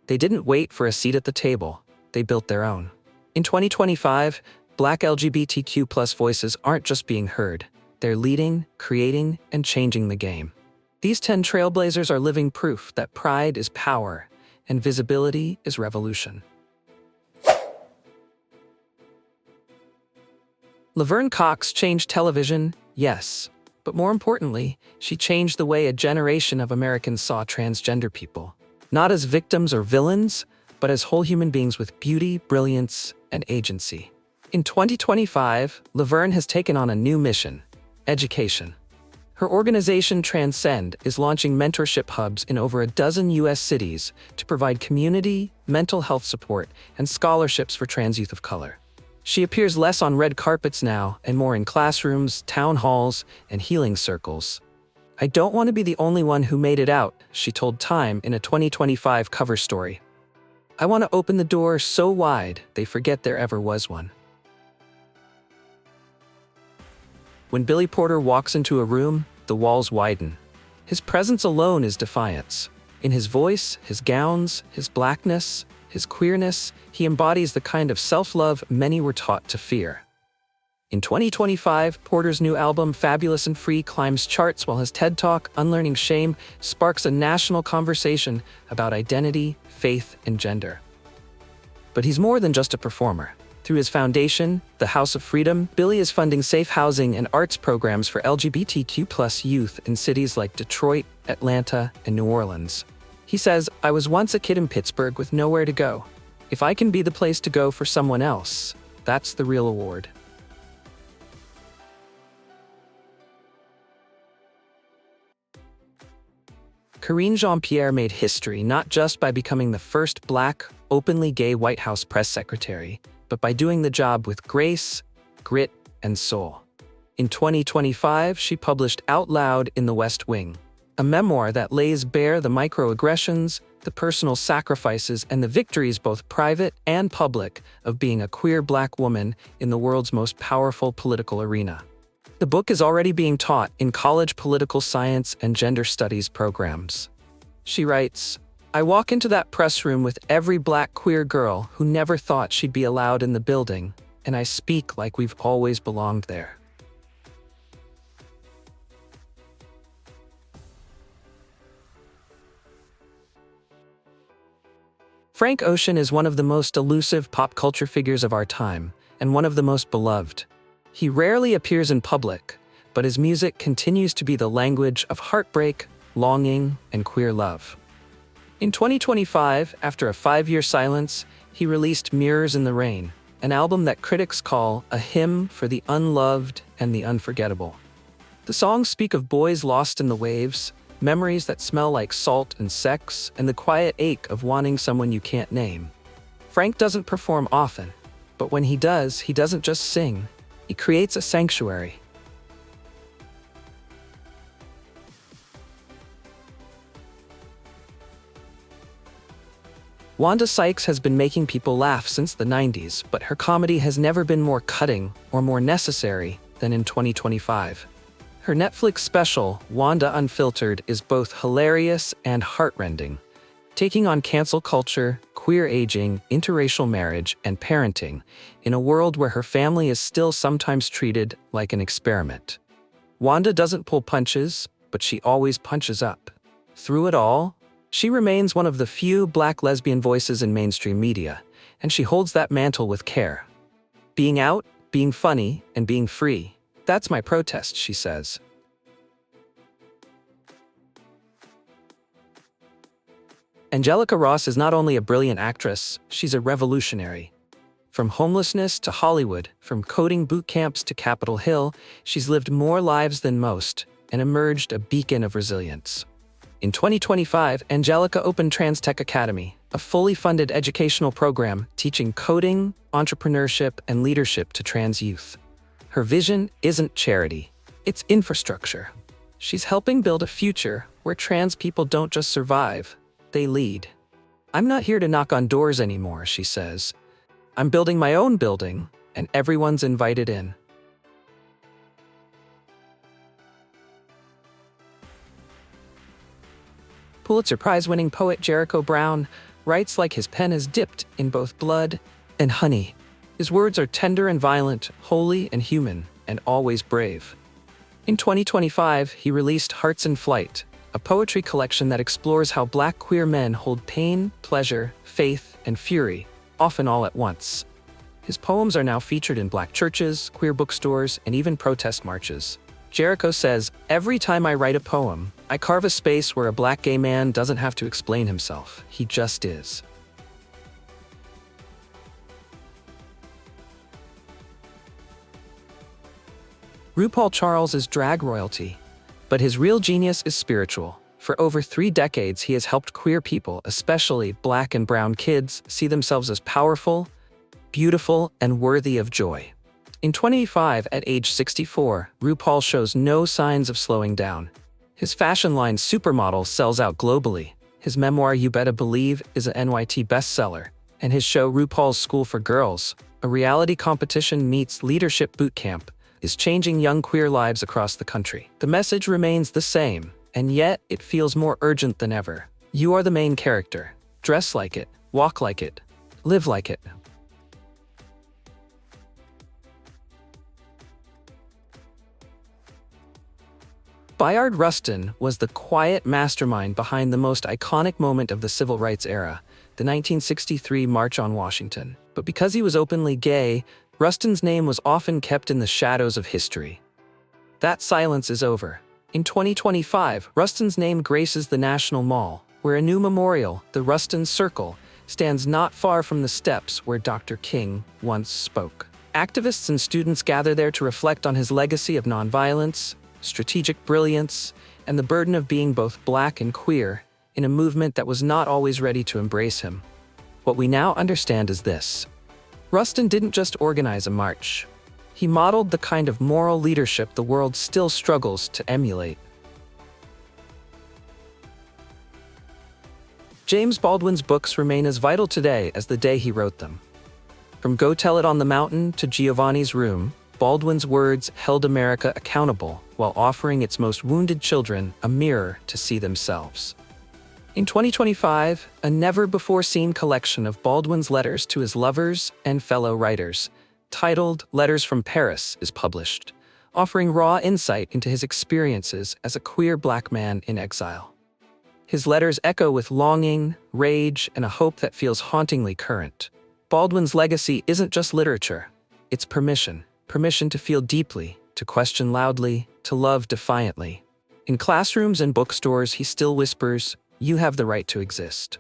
They didn't wait for a seat at the table. They built their own. In 2025, Black LGBTQ+ voices aren't just being heard. They're leading, creating, and changing the game. These 10 trailblazers are living proof that pride is power and visibility is revolution. Laverne Cox changed television, yes, but more importantly, she changed the way a generation of Americans saw transgender people. Not as victims or villains, but as whole human beings with beauty, brilliance, and agency. In 2025, Laverne has taken on a new mission: education. Her organization Transcend is launching mentorship hubs in over a dozen U.S. cities to provide community, mental health support, and scholarships for trans youth of color. She appears less on red carpets now and more in classrooms, town halls, and healing circles. "I don't want to be the only one who made it out," she told Time in a 2025 cover story. "I want to open the door so wide they forget there ever was one." When Billy Porter walks into a room, the walls widen. His presence alone is defiance. In his voice, his gowns, his blackness, his queerness, he embodies the kind of self-love many were taught to fear. In 2025, Porter's new album, Fabulous and Free, climbs charts while his TED Talk, Unlearning Shame, sparks a national conversation about identity, faith, and gender. But he's more than just a performer. Through his foundation, the House of Freedom, Billy is funding safe housing and arts programs for LGBTQ+ youth in cities like Detroit, Atlanta, and New Orleans. He says, "I was once a kid in Pittsburgh with nowhere to go. If I can be the place to go for someone else, that's the real award." Karine Jean-Pierre made history not just by becoming the first Black, openly gay White House press secretary, but by doing the job with grace, grit, and soul. In 2025, she published Out Loud in the West Wing, a memoir that lays bare the microaggressions, the personal sacrifices, and the victories, both private and public, of being a queer Black woman in the world's most powerful political arena. The book is already being taught in college political science and gender studies programs. She writes, "I walk into that press room with every Black queer girl who never thought she'd be allowed in the building, and I speak like we've always belonged there." Frank Ocean is one of the most elusive pop culture figures of our time, and one of the most beloved. He rarely appears in public, but his music continues to be the language of heartbreak, longing, and queer love. In 2025, after a 5-year silence, he released Mirrors in the Rain, an album that critics call a hymn for the unloved and the unforgettable. The songs speak of boys lost in the waves, memories that smell like salt and sex, and the quiet ache of wanting someone you can't name. Frank doesn't perform often, but when he does, he doesn't just sing, he creates a sanctuary. Wanda Sykes has been making people laugh since the 90s, but her comedy has never been more cutting or more necessary than in 2025. Her Netflix special, Wanda Unfiltered, is both hilarious and heartrending, taking on cancel culture, queer aging, interracial marriage, and parenting in a world where her family is still sometimes treated like an experiment. Wanda doesn't pull punches, but she always punches up. Through it all, she remains one of the few Black lesbian voices in mainstream media, and she holds that mantle with care. "Being out, being funny, and being free. That's my protest," she says. Angelica Ross is not only a brilliant actress, she's a revolutionary. From homelessness to Hollywood, from coding boot camps to Capitol Hill, she's lived more lives than most and emerged a beacon of resilience. In 2025, Angelica opened Trans Tech Academy, a fully funded educational program teaching coding, entrepreneurship, and leadership to trans youth. Her vision isn't charity, it's infrastructure. She's helping build a future where trans people don't just survive, they lead. "I'm not here to knock on doors anymore," she says. "I'm building my own building, and everyone's invited in." Pulitzer Prize-winning poet Jericho Brown writes like his pen is dipped in both blood and honey. His words are tender and violent, holy and human, and always brave. In 2025, he released Hearts in Flight, a poetry collection that explores how Black queer men hold pain, pleasure, faith, and fury, often all at once. His poems are now featured in Black churches, queer bookstores, and even protest marches. Jericho says, "Every time I write a poem, I carve a space where a Black gay man doesn't have to explain himself. He just is." RuPaul Charles is drag royalty, but his real genius is spiritual. For over 3 decades, he has helped queer people, especially Black and brown kids, see themselves as powerful, beautiful, and worthy of joy. In 2025, at age 64, RuPaul shows no signs of slowing down. His fashion line Supermodel sells out globally. His memoir You Better Believe is a NYT bestseller, and his show RuPaul's School for Girls, a reality competition meets leadership boot camp, is changing young queer lives across the country. The message remains the same, and yet it feels more urgent than ever. You are the main character. Dress like it, walk like it, live like it. Bayard Rustin was the quiet mastermind behind the most iconic moment of the civil rights era, the 1963 March on Washington. But because he was openly gay, Rustin's name was often kept in the shadows of history. That silence is over. In 2025, Rustin's name graces the National Mall, where a new memorial, the Rustin Circle, stands not far from the steps where Dr. King once spoke. Activists and students gather there to reflect on his legacy of nonviolence, strategic brilliance, and the burden of being both Black and queer in a movement that was not always ready to embrace him. What we now understand is this: Rustin didn't just organize a march. He modeled the kind of moral leadership the world still struggles to emulate. James Baldwin's books remain as vital today as the day he wrote them. From Go Tell It on the Mountain to Giovanni's Room, Baldwin's words held America accountable while offering its most wounded children a mirror to see themselves. In 2025, a never-before-seen collection of Baldwin's letters to his lovers and fellow writers, titled Letters from Paris, is published, offering raw insight into his experiences as a queer Black man in exile. His letters echo with longing, rage, and a hope that feels hauntingly current. Baldwin's legacy isn't just literature, it's permission to feel deeply, to question loudly, to love defiantly. In classrooms and bookstores, he still whispers, "You have the right to exist."